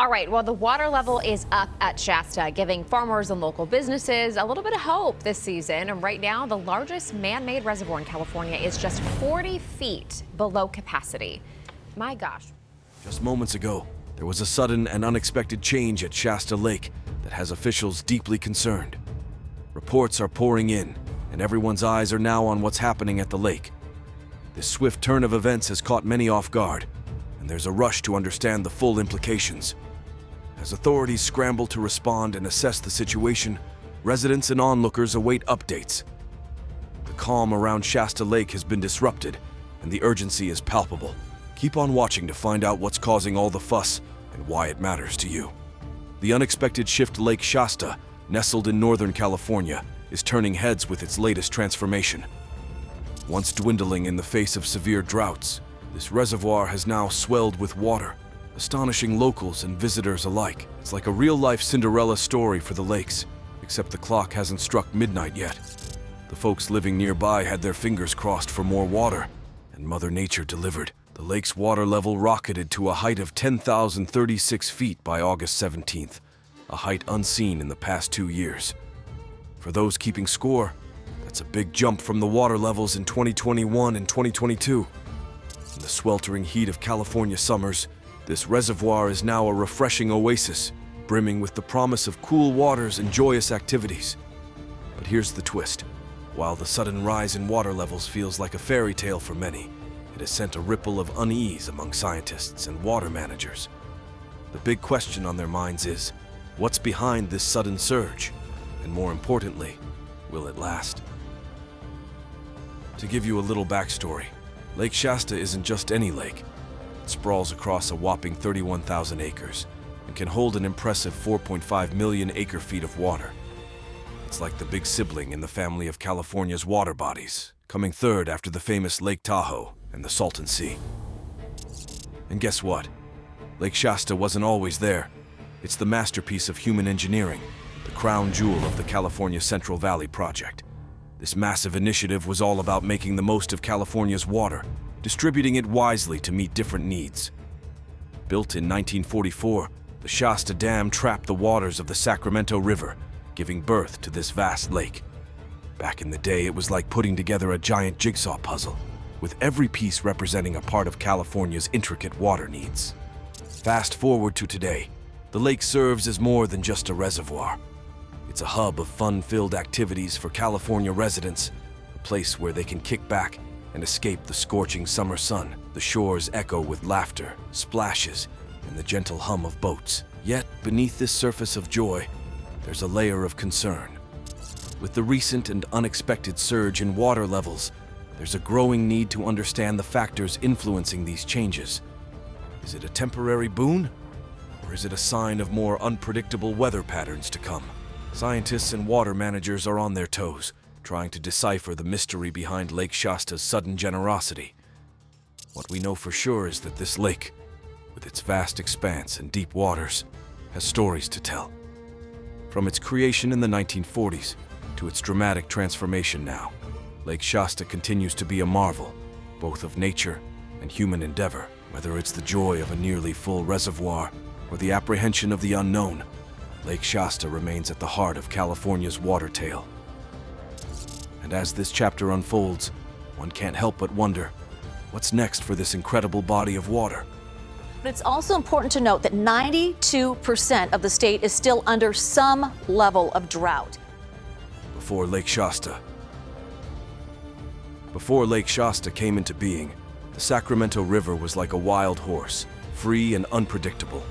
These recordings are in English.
All right, well, the water level is up at Shasta, giving farmers and local businesses a little bit of hope this season. And right now, the largest man-made reservoir in California is just 40 feet below capacity. My gosh. Just moments ago, there was a sudden and unexpected change at Shasta Lake that has officials deeply concerned. Reports are pouring in, and everyone's eyes are now on what's happening at the lake. This swift turn of events has caught many off guard, and there's a rush to understand the full implications. As authorities scramble to respond and assess the situation, residents and onlookers await updates. The calm around Shasta Lake has been disrupted, and the urgency is palpable. Keep on watching to find out what's causing all the fuss and why it matters to you. The unexpected shift to Lake Shasta, nestled in Northern California, is turning heads with its latest transformation. Once dwindling in the face of severe droughts, this reservoir has now swelled with water, astonishing locals and visitors alike. It's like a real-life Cinderella story for the lakes, except the clock hasn't struck midnight yet. The folks living nearby had their fingers crossed for more water, and Mother Nature delivered. The lake's water level rocketed to a height of 10,036 feet by August 17th, a height unseen in the past 2 years. For those keeping score, that's a big jump from the water levels in 2021 and 2022. In the sweltering heat of California summers, this reservoir is now a refreshing oasis, brimming with the promise of cool waters and joyous activities. But here's the twist. While the sudden rise in water levels feels like a fairy tale for many, it has sent a ripple of unease among scientists and water managers. The big question on their minds is, what's behind this sudden surge? And more importantly, will it last? To give you a little backstory, Lake Shasta isn't just any lake. It sprawls across a whopping 31,000 acres and can hold an impressive 4.5 million acre-feet of water. It's like the big sibling in the family of California's water bodies, coming third after the famous Lake Tahoe and the Salton Sea. And guess what? Lake Shasta wasn't always there. It's the masterpiece of human engineering, the crown jewel of the California Central Valley Project. This massive initiative was all about making the most of California's water, distributing it wisely to meet different needs. Built in 1944, the Shasta Dam trapped the waters of the Sacramento River, giving birth to this vast lake. Back in the day, it was like putting together a giant jigsaw puzzle, with every piece representing a part of California's intricate water needs. Fast forward to today, the lake serves as more than just a reservoir. It's a hub of fun-filled activities for California residents, a place where they can kick back and escape the scorching summer sun. The shores echo with laughter, splashes, and the gentle hum of boats. Yet, beneath this surface of joy, there's a layer of concern. With the recent and unexpected surge in water levels, there's a growing need to understand the factors influencing these changes. Is it a temporary boon? Or is it a sign of more unpredictable weather patterns to come? Scientists and water managers are on their toes, trying to decipher the mystery behind Lake Shasta's sudden generosity. What we know for sure is that this lake, with its vast expanse and deep waters, has stories to tell. From its creation in the 1940s to its dramatic transformation now, Lake Shasta continues to be a marvel, both of nature and human endeavor. Whether it's the joy of a nearly full reservoir or the apprehension of the unknown, Lake Shasta remains at the heart of California's water tale. And as this chapter unfolds, one can't help but wonder, what's next for this incredible body of water? But it's also important to note that 92% of the state is still under some level of drought. Before Lake Shasta came into being, the Sacramento River was like a wild horse, free and unpredictable.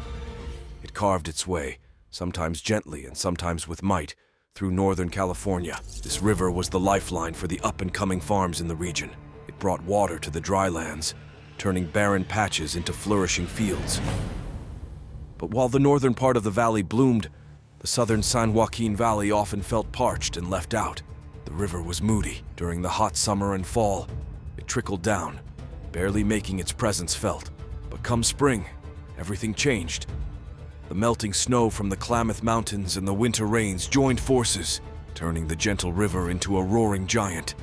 It carved its way, sometimes gently and sometimes with might, through Northern California. This river was the lifeline for the up-and-coming farms in the region. It brought water to the dry lands, turning barren patches into flourishing fields. But while the northern part of the valley bloomed, the southern San Joaquin Valley often felt parched and left out. The river was moody. During the hot summer and fall, it trickled down, barely making its presence felt. But come spring, everything changed. The melting snow from the Klamath Mountains and the winter rains joined forces, turning the gentle river into a roaring giant.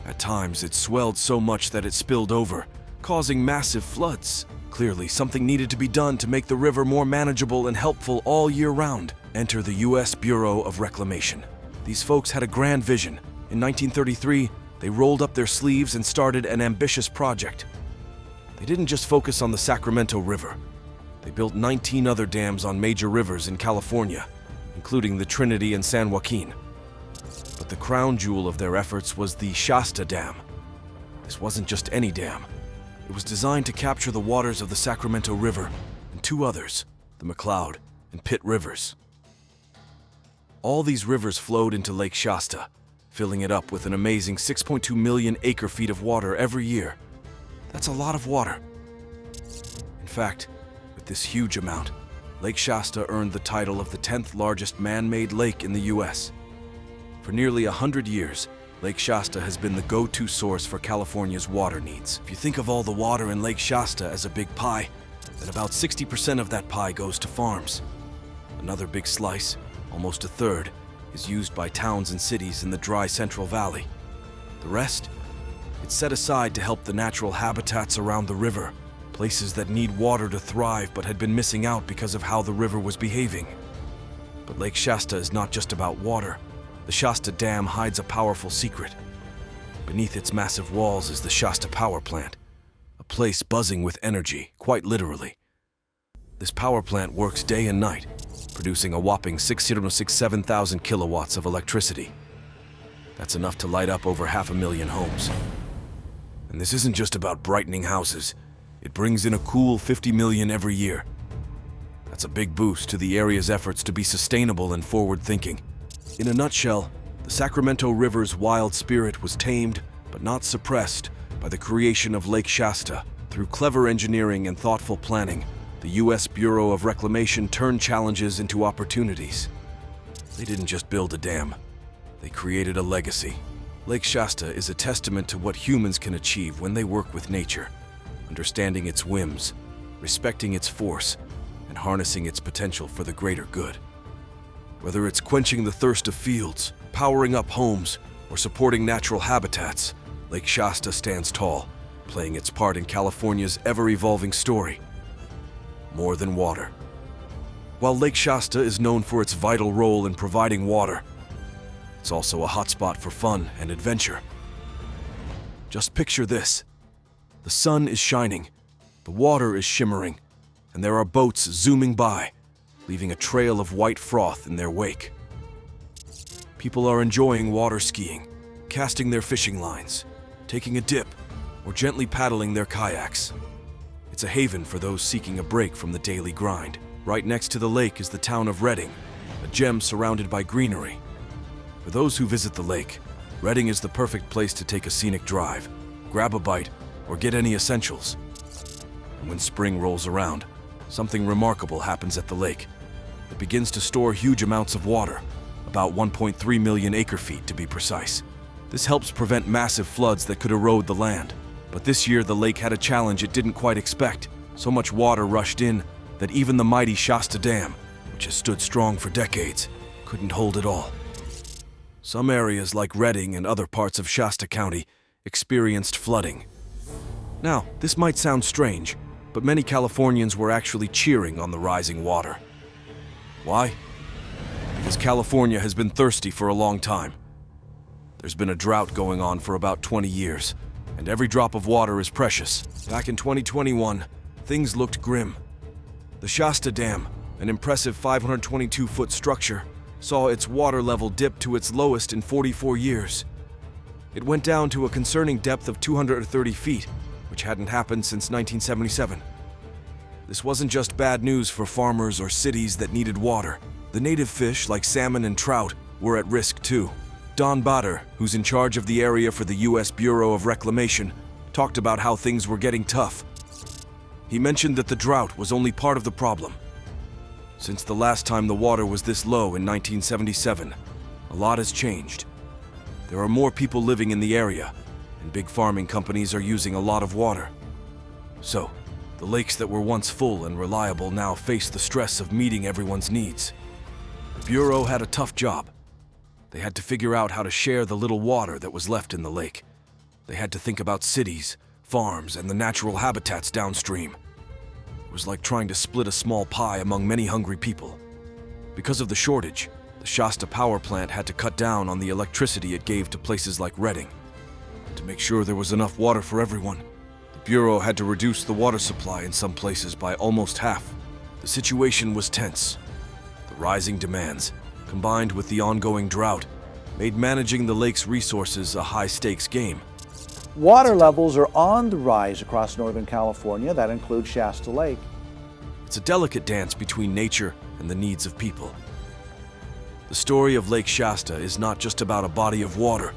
At times, it swelled so much that it spilled over, causing massive floods. Clearly, something needed to be done to make the river more manageable and helpful all year round. Enter the U.S. Bureau of Reclamation. These folks had a grand vision. In 1933, they rolled up their sleeves and started an ambitious project. They didn't just focus on the Sacramento River. They built 19 other dams on major rivers in California, including the Trinity and San Joaquin. But the crown jewel of their efforts was the Shasta Dam. This wasn't just any dam. It was designed to capture the waters of the Sacramento River and two others, the McCloud and Pitt Rivers. All these rivers flowed into Lake Shasta, filling it up with an amazing 6.2 million acre-feet of water every year. That's a lot of water. In fact, with this huge amount, Lake Shasta earned the title of the 10th largest man-made lake in the U.S. For nearly 100 years, Lake Shasta has been the go-to source for California's water needs. If you think of all the water in Lake Shasta as a big pie, then about 60% of that pie goes to farms. Another big slice, almost a third, is used by towns and cities in the dry Central Valley. The rest? It's set aside to help the natural habitats around the river, places that need water to thrive but had been missing out because of how the river was behaving. But Lake Shasta is not just about water. The Shasta Dam hides a powerful secret. Beneath its massive walls is the Shasta Power Plant, a place buzzing with energy, quite literally. This power plant works day and night, producing a whopping 667,000 kilowatts of electricity. That's enough to light up over 500,000 homes. And this isn't just about brightening houses. It brings in a cool 50 million every year. That's a big boost to the area's efforts to be sustainable and forward-thinking. In a nutshell, the Sacramento River's wild spirit was tamed, but not suppressed, by the creation of Lake Shasta. Through clever engineering and thoughtful planning, the U.S. Bureau of Reclamation turned challenges into opportunities. They didn't just build a dam, they created a legacy. Lake Shasta is a testament to what humans can achieve when they work with nature, understanding its whims, respecting its force, and harnessing its potential for the greater good. Whether it's quenching the thirst of fields, powering up homes, or supporting natural habitats, Lake Shasta stands tall, playing its part in California's ever-evolving story. More than water. While Lake Shasta is known for its vital role in providing water, it's also a hotspot for fun and adventure. Just picture this. The sun is shining, the water is shimmering, and there are boats zooming by, leaving a trail of white froth in their wake. People are enjoying water skiing, casting their fishing lines, taking a dip, or gently paddling their kayaks. It's a haven for those seeking a break from the daily grind. Right next to the lake is the town of Redding, a gem surrounded by greenery. For those who visit the lake, Redding is the perfect place to take a scenic drive, grab a bite, or get any essentials. And when spring rolls around, something remarkable happens at the lake. It begins to store huge amounts of water, about 1.3 million acre-feet to be precise. This helps prevent massive floods that could erode the land. But this year the lake had a challenge it didn't quite expect. So much water rushed in that even the mighty Shasta Dam, which has stood strong for decades, couldn't hold it all. Some areas like Redding and other parts of Shasta County experienced flooding. Now, this might sound strange, but many Californians were actually cheering on the rising water. Why? Because California has been thirsty for a long time. There's been a drought going on for about 20 years, and every drop of water is precious. Back in 2021, things looked grim. The Shasta Dam, an impressive 522-foot structure, saw its water level dip to its lowest in 44 years. It went down to a concerning depth of 230 feet, which hadn't happened since 1977. This wasn't just bad news for farmers or cities that needed water. The native fish, like salmon and trout, were at risk too. Don Bader, who's in charge of the area for the U.S. Bureau of Reclamation, talked about how things were getting tough. He mentioned that the drought was only part of the problem. Since the last time the water was this low in 1977, a lot has changed. There are more people living in the area, and big farming companies are using a lot of water. So, the lakes that were once full and reliable now face the stress of meeting everyone's needs. The Bureau had a tough job. They had to figure out how to share the little water that was left in the lake. They had to think about cities, farms, and the natural habitats downstream. was like trying to split a small pie among many hungry people. Because of the shortage, the Shasta power plant had to cut down on the electricity it gave to places like Reading. To make sure there was enough water for everyone, the Bureau had to reduce the water supply in some places by almost half. The situation was tense. The rising demands, combined with the ongoing drought, made managing the lake's resources a high-stakes game. Water levels are on the rise across Northern California. That includes Shasta Lake. It's a delicate dance between nature and the needs of people. The story of Lake Shasta is not just about a body of water.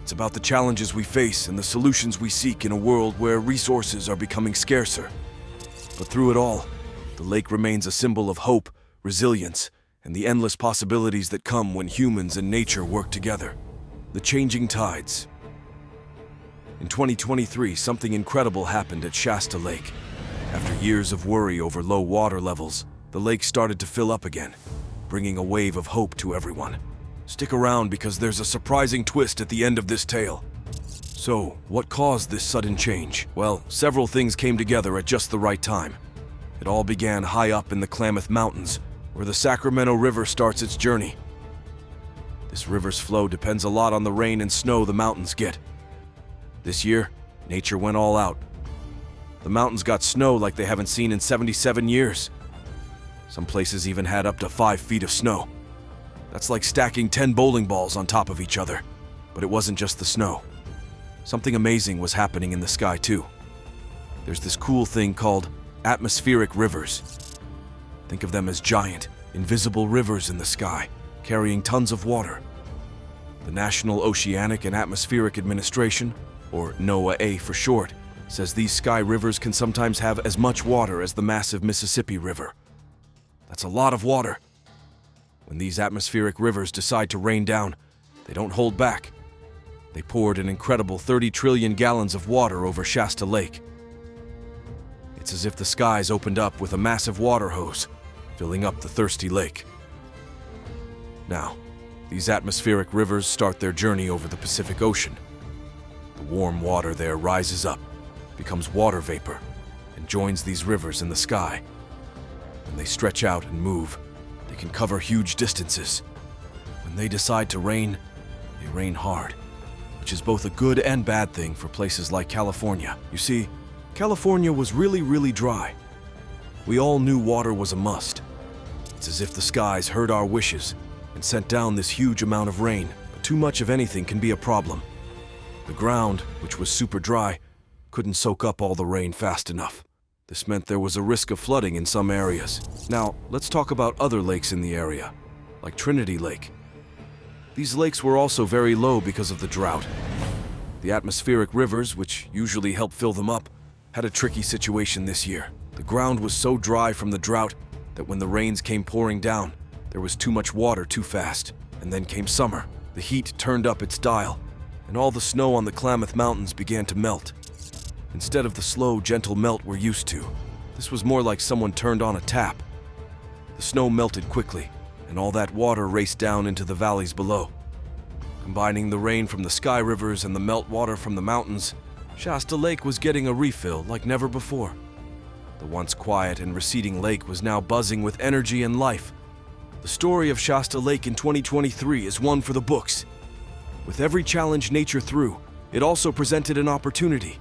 It's about the challenges we face and the solutions we seek in a world where resources are becoming scarcer. But through it all, the lake remains a symbol of hope, resilience, and the endless possibilities that come when humans and nature work together. The changing tides. In 2023, something incredible happened at Shasta Lake. After years of worry over low water levels, the lake started to fill up again, bringing a wave of hope to everyone. Stick around because there's a surprising twist at the end of this tale. So, what caused this sudden change? Well, several things came together at just the right time. It all began high up in the Klamath Mountains, where the Sacramento River starts its journey. This river's flow depends a lot on the rain and snow the mountains get. This year, nature went all out. The mountains got snow like they haven't seen in 77 years. Some places even had up to 5 feet of snow. That's like stacking 10 bowling balls on top of each other. But it wasn't just the snow. Something amazing was happening in the sky too. There's this cool thing called atmospheric rivers. Think of them as giant, invisible rivers in the sky, carrying tons of water. The National Oceanic and Atmospheric Administration, or NOAA for short, says these sky rivers can sometimes have as much water as the massive Mississippi River. That's a lot of water. When these atmospheric rivers decide to rain down, they don't hold back. They poured an incredible 30 trillion gallons of water over Shasta Lake. It's as if the skies opened up with a massive water hose, filling up the thirsty lake. Now, these atmospheric rivers start their journey over the Pacific Ocean. The warm water there rises up, becomes water vapor, and joins these rivers in the sky. When they stretch out and move, they can cover huge distances. When they decide to rain, they rain hard, which is both a good and bad thing for places like California. You see, California was really dry. We all knew water was a must. It's as if the skies heard our wishes and sent down this huge amount of rain, but too much of anything can be a problem. The ground, which was super dry, couldn't soak up all the rain fast enough. This meant there was a risk of flooding in some areas. Now, let's talk about other lakes in the area, like Trinity Lake. These lakes were also very low because of the drought. The atmospheric rivers, which usually help fill them up, had a tricky situation this year. The ground was so dry from the drought that when the rains came pouring down, there was too much water too fast. And then came summer. The heat turned up its dial, and all the snow on the Klamath Mountains began to melt. Instead of the slow, gentle melt we're used to, this was more like someone turned on a tap. The snow melted quickly, and all that water raced down into the valleys below. Combining the rain from the sky rivers and the meltwater from the mountains, Shasta Lake was getting a refill like never before. The once quiet and receding lake was now buzzing with energy and life. The story of Shasta Lake in 2023 is one for the books. With every challenge nature threw, it also presented an opportunity.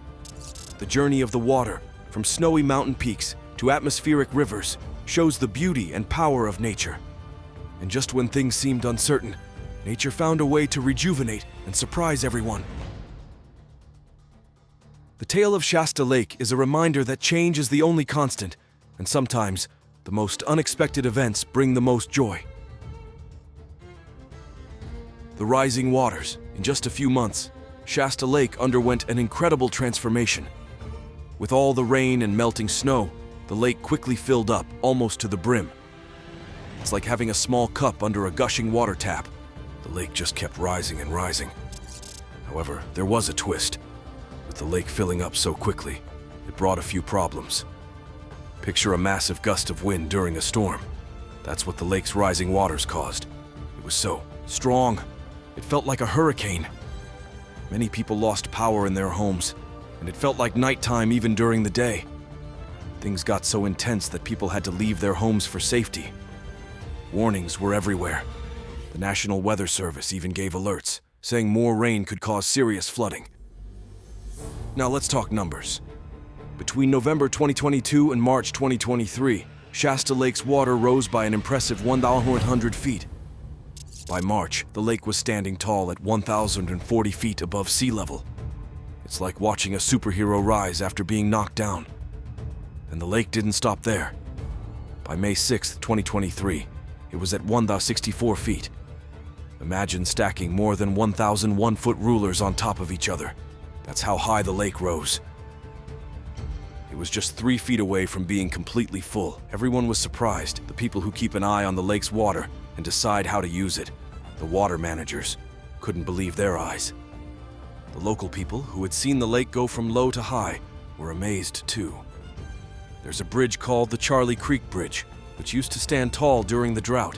The journey of the water, from snowy mountain peaks to atmospheric rivers, shows the beauty and power of nature. And just when things seemed uncertain, nature found a way to rejuvenate and surprise everyone. The tale of Shasta Lake is a reminder that change is the only constant, and sometimes the most unexpected events bring the most joy. The rising waters. In just a few months, Shasta Lake underwent an incredible transformation. With all the rain and melting snow, the lake quickly filled up, almost to the brim. It's like having a small cup under a gushing water tap. The lake just kept rising and rising. However, there was a twist. With the lake filling up so quickly, it brought a few problems. Picture a massive gust of wind during a storm. That's what the lake's rising waters caused. It was so strong, it felt like a hurricane. Many people lost power in their homes, and it felt like nighttime even during the day. things got so intense that people had to leave their homes for safety. Warnings were everywhere. The National Weather Service even gave alerts, saying more rain could cause serious flooding. Now let's talk numbers. Between November 2022 and March 2023, Shasta Lake's water rose by an impressive 1,100 feet. By March, the lake was standing tall at 1,040 feet above sea level. It's like watching a superhero rise after being knocked down. And the lake didn't stop there. By May 6, 2023, it was at 1,064 feet. Imagine stacking more than 1,000 one-foot rulers on top of each other. That's how high the lake rose. It was just 3 feet away from being completely full. Everyone was surprised, the people who keep an eye on the lake's water and decide how to use it. The water managers couldn't believe their eyes. The local people who had seen the lake go from low to high were amazed too. There's a bridge called the Charlie Creek Bridge, which used to stand tall during the drought.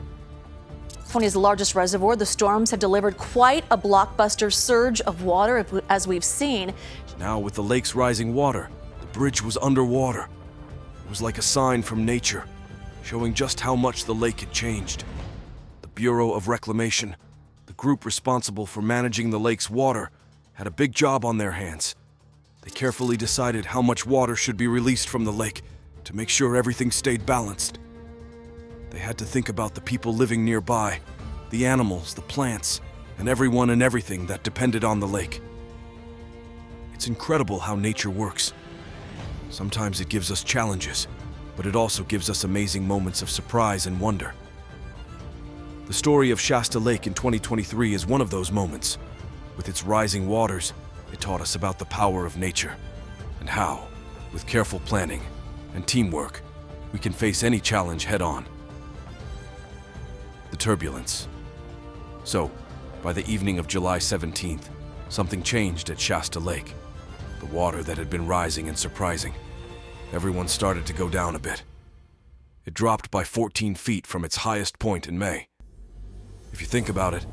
California's largest reservoir, the storms have delivered quite a blockbuster surge of water, as we've seen. Now, with the lake's rising water, the bridge was underwater. It was like a sign from nature, showing just how much the lake had changed. The Bureau of Reclamation, the group responsible for managing the lake's water, had a big job on their hands. They carefully decided how much water should be released from the lake to make sure everything stayed balanced. They had to think about the people living nearby, the animals, the plants, and everyone and everything that depended on the lake. It's incredible how nature works. Sometimes it gives us challenges, but it also gives us amazing moments of surprise and wonder. The story of Shasta Lake in 2023 is one of those moments. With its rising waters, it taught us about the power of nature and how, with careful planning and teamwork, we can face any challenge head-on. The turbulence. So, by the evening of July 17th, something changed at Shasta Lake. The water that had been rising and surprising. Everyone started to go down a bit. It dropped by 14 feet from its highest point in May. If you think about it,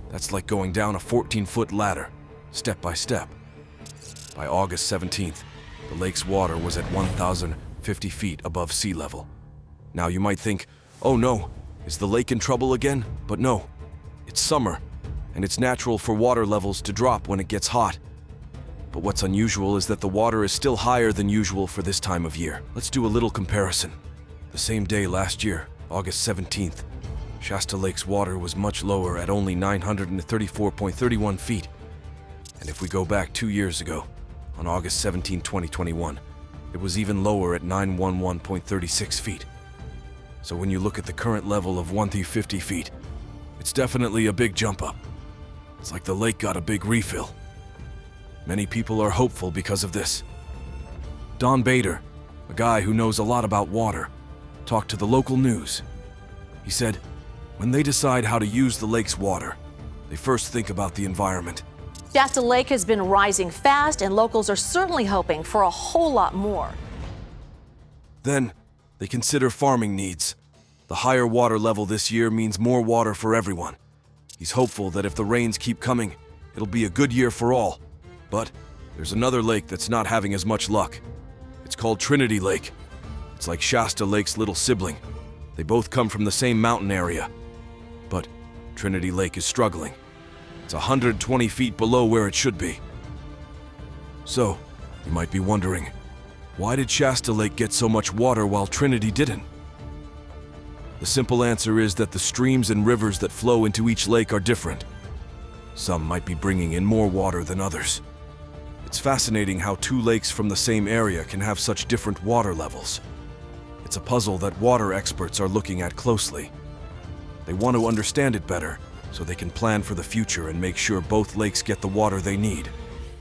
that's like going down a 14-foot ladder, step by step. By August 17th, the lake's water was at 1,050 feet above sea level. Now you might think, oh no, is the lake in trouble again? But no, it's summer, and it's natural for water levels to drop when it gets hot. But what's unusual is that the water is still higher than usual for this time of year. Let's do a little comparison. The same day last year, August 17th, Shasta Lake's water was much lower at only 934.31 feet. And if we go back 2 years ago, on August 17, 2021, it was even lower at 911.36 feet. So when you look at the current level of 1,050 feet, it's definitely a big jump up. It's like the lake got a big refill. Many people are hopeful because of this. Don Bader, a guy who knows a lot about water, talked to the local news. He said, when they decide how to use the lake's water, they first think about the environment. Shasta Lake has been rising fast, and locals are certainly hoping for a whole lot more. Then, they consider farming needs. The higher water level this year means more water for everyone. He's hopeful that if the rains keep coming, it'll be a good year for all. But there's another lake that's not having as much luck. It's called Trinity Lake. It's like Shasta Lake's little sibling. They both come from the same mountain area. But Trinity Lake is struggling. It's 120 feet below where it should be. So, you might be wondering, why did Shasta Lake get so much water while Trinity didn't? The simple answer is that the streams and rivers that flow into each lake are different. Some might be bringing in more water than others. It's fascinating how two lakes from the same area can have such different water levels. It's a puzzle that water experts are looking at closely. They want to understand it better, so they can plan for the future and make sure both lakes get the water they need.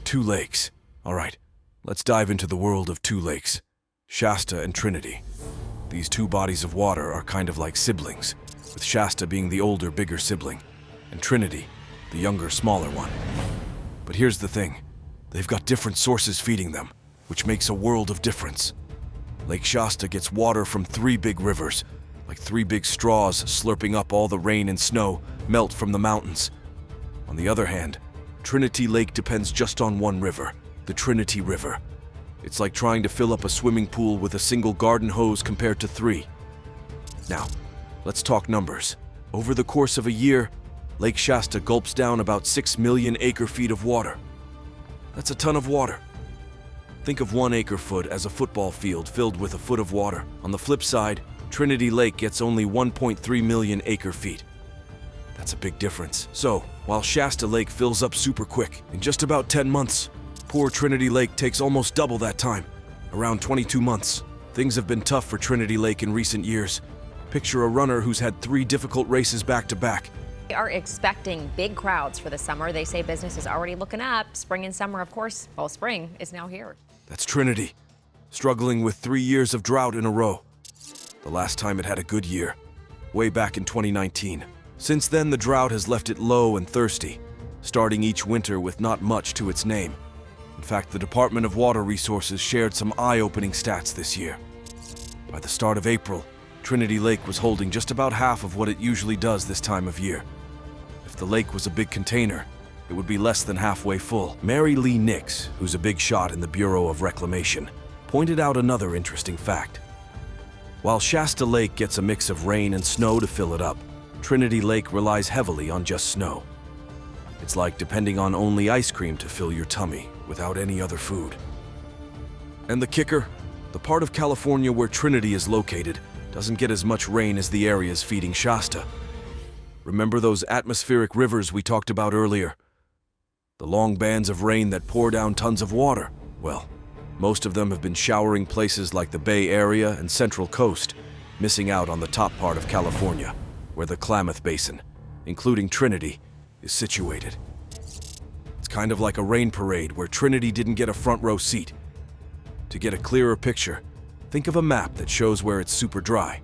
Two lakes. All right, let's dive into the world of two lakes, Shasta and Trinity. These two bodies of water are kind of like siblings, with Shasta being the older, bigger sibling, and Trinity, the younger, smaller one. But here's the thing, they've got different sources feeding them, which makes a world of difference. Lake Shasta gets water from 3 big rivers, like 3 big straws slurping up all the rain and snow melt from the mountains. On the other hand, Trinity Lake depends just on one river, the Trinity River. It's like trying to fill up a swimming pool with a single garden hose compared to 3. Now, let's talk numbers. Over the course of a year, Lake Shasta gulps down about 6 million acre-feet of water. That's a ton of water. Think of 1 acre-foot as a football field filled with a foot of water. On the flip side, Trinity Lake gets only 1.3 million acre-feet. That's a big difference. So, while Shasta Lake fills up super quick, in just about 10 months, poor Trinity Lake takes almost double that time, around 22 months. Things have been tough for Trinity Lake in recent years. Picture a runner who's had 3 difficult races back-to-back. They are expecting big crowds for the summer. They say business is already looking up. Spring and summer, of course, well, spring is now here. That's Trinity, struggling with 3 years of drought in a row. The last time it had a good year, way back in 2019. Since then, the drought has left it low and thirsty, starting each winter with not much to its name. In fact, the Department of Water Resources shared some eye-opening stats this year. By the start of April, Trinity Lake was holding just about half of what it usually does this time of year. If the lake was a big container, it would be less than halfway full. Mary Lee Nix, who's a big shot in the Bureau of Reclamation, pointed out another interesting fact. While Shasta Lake gets a mix of rain and snow to fill it up, Trinity Lake relies heavily on just snow. It's like depending on only ice cream to fill your tummy without any other food. And the kicker? The part of California where Trinity is located doesn't get as much rain as the areas feeding Shasta. Remember those atmospheric rivers we talked about earlier? The long bands of rain that pour down tons of water? Well, most of them have been showering places like the Bay Area and Central Coast, missing out on the top part of California, where the Klamath Basin, including Trinity, is situated. It's kind of like a rain parade where Trinity didn't get a front row seat. To get a clearer picture, think of a map that shows where it's super dry.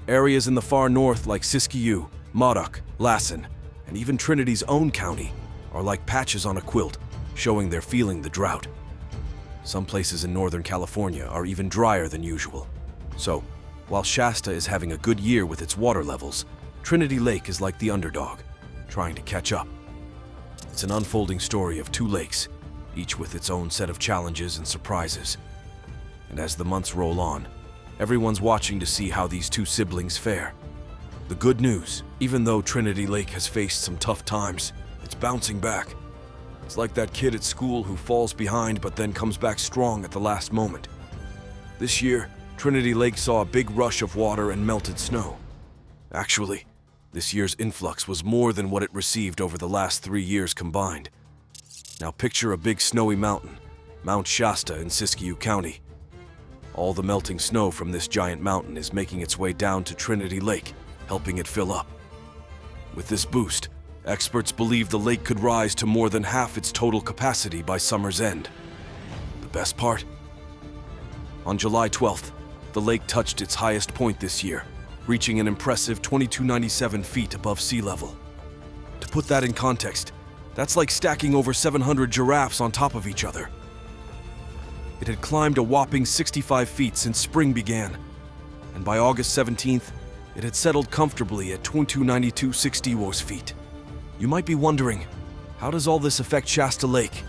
Areas in the far north like Siskiyou, Modoc, Lassen, and even Trinity's own county are like patches on a quilt, showing they're feeling the drought. Some places in Northern California are even drier than usual. So, while Shasta is having a good year with its water levels, Trinity Lake is like the underdog, trying to catch up. It's an unfolding story of 2 lakes, each with its own set of challenges and surprises. And as the months roll on, everyone's watching to see how these 2 siblings fare. The good news, even though Trinity Lake has faced some tough times, it's bouncing back. It's like that kid at school who falls behind but then comes back strong at the last moment. This year, Trinity Lake saw a big rush of water and melted snow. Actually, this year's influx was more than what it received over the last 3 years combined. Now picture a big snowy mountain, Mount Shasta in Siskiyou County. All the melting snow from this giant mountain is making its way down to Trinity Lake, helping it fill up. With this boost, experts believe the lake could rise to more than half its total capacity by summer's end. The best part? On July 12th, the lake touched its highest point this year, reaching an impressive 2,297 feet above sea level. To put that in context, that's like stacking over 700 giraffes on top of each other. It had climbed a whopping 65 feet since spring began, and by August 17th, it had settled comfortably at 2,292.60 feet. You might be wondering, how does all this affect Shasta Lake?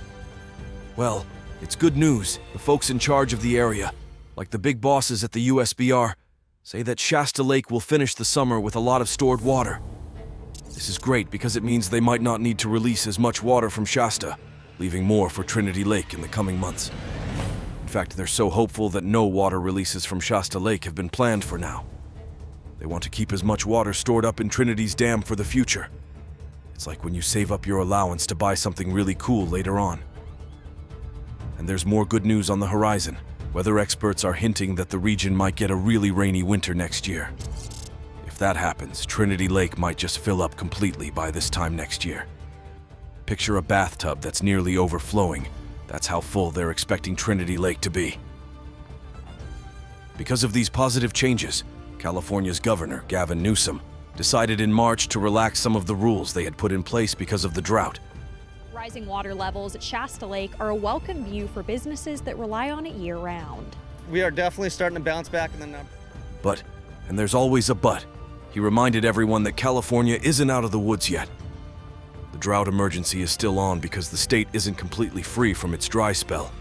Well, it's good news. The folks in charge of the area, like the big bosses at the USBR, say that Shasta Lake will finish the summer with a lot of stored water. This is great because it means they might not need to release as much water from Shasta, leaving more for Trinity Lake in the coming months. In fact, they're so hopeful that no water releases from Shasta Lake have been planned for now. They want to keep as much water stored up in Trinity's dam for the future. It's like when you save up your allowance to buy something really cool later on. And there's more good news on the horizon. Weather experts are hinting that the region might get a really rainy winter next year. If that happens, Trinity Lake might just fill up completely by this time next year. Picture a bathtub that's nearly overflowing. That's how full they're expecting Trinity Lake to be. Because of these positive changes, California's governor, Gavin Newsom, decided in March to relax some of the rules they had put in place because of the drought. Rising water levels at Shasta Lake are a welcome view for businesses that rely on it year-round. We are definitely starting to bounce back in the numbers. But, and there's always a but, he reminded everyone that California isn't out of the woods yet. The drought emergency is still on because the state isn't completely free from its dry spell.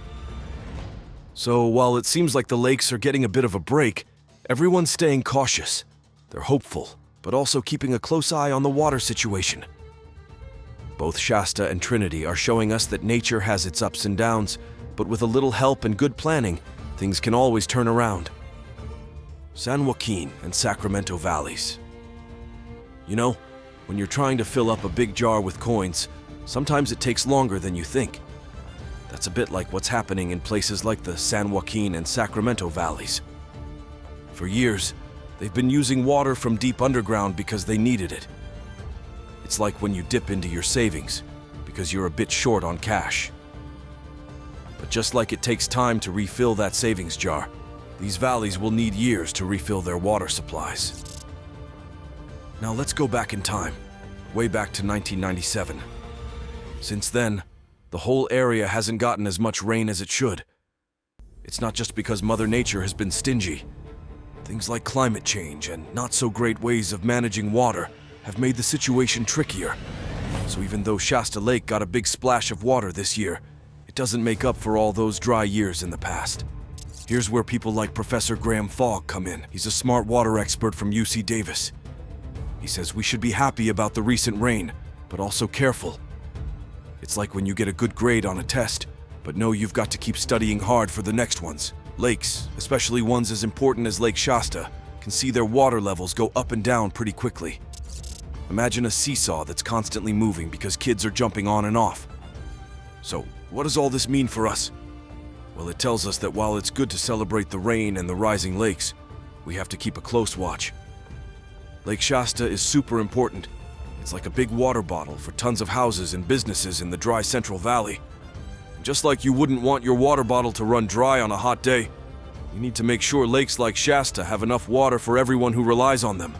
So while it seems like the lakes are getting a bit of a break, everyone's staying cautious. They're hopeful, but also keeping a close eye on the water situation. Both Shasta and Trinity are showing us that nature has its ups and downs, but with a little help and good planning, things can always turn around. San Joaquin and Sacramento valleys. You know, when you're trying to fill up a big jar with coins, sometimes it takes longer than you think. That's a bit like what's happening in places like the San Joaquin and Sacramento valleys. For years, they've been using water from deep underground because they needed it. It's like when you dip into your savings because you're a bit short on cash. But just like it takes time to refill that savings jar, these valleys will need years to refill their water supplies. Now let's go back in time, way back to 1997. Since then, the whole area hasn't gotten as much rain as it should. It's not just because Mother Nature has been stingy. Things like climate change and not so great ways of managing water have made the situation trickier. So even though Shasta Lake got a big splash of water this year, it doesn't make up for all those dry years in the past. Here's where people like Professor Graham Fogg come in. He's a smart water expert from UC Davis. He says we should be happy about the recent rain, but also careful. It's like when you get a good grade on a test, but know you've got to keep studying hard for the next ones. Lakes, especially ones as important as Lake Shasta, can see their water levels go up and down pretty quickly. Imagine a seesaw that's constantly moving because kids are jumping on and off. So, what does all this mean for us? Well, it tells us that while it's good to celebrate the rain and the rising lakes, we have to keep a close watch. Lake Shasta is super important. It's like a big water bottle for tons of houses and businesses in the dry Central Valley. And just like you wouldn't want your water bottle to run dry on a hot day, you need to make sure lakes like Shasta have enough water for everyone who relies on them.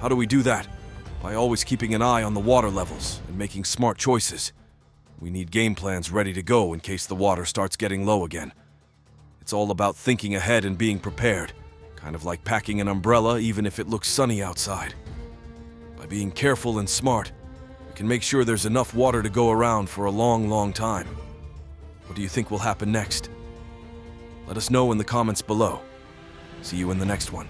How do we do that? By always keeping an eye on the water levels and making smart choices. We need game plans ready to go in case the water starts getting low again. It's all about thinking ahead and being prepared, kind of like packing an umbrella even if it looks sunny outside. By being careful and smart, we can make sure there's enough water to go around for a long, long time. What do you think will happen next? Let us know in the comments below. See you in the next one.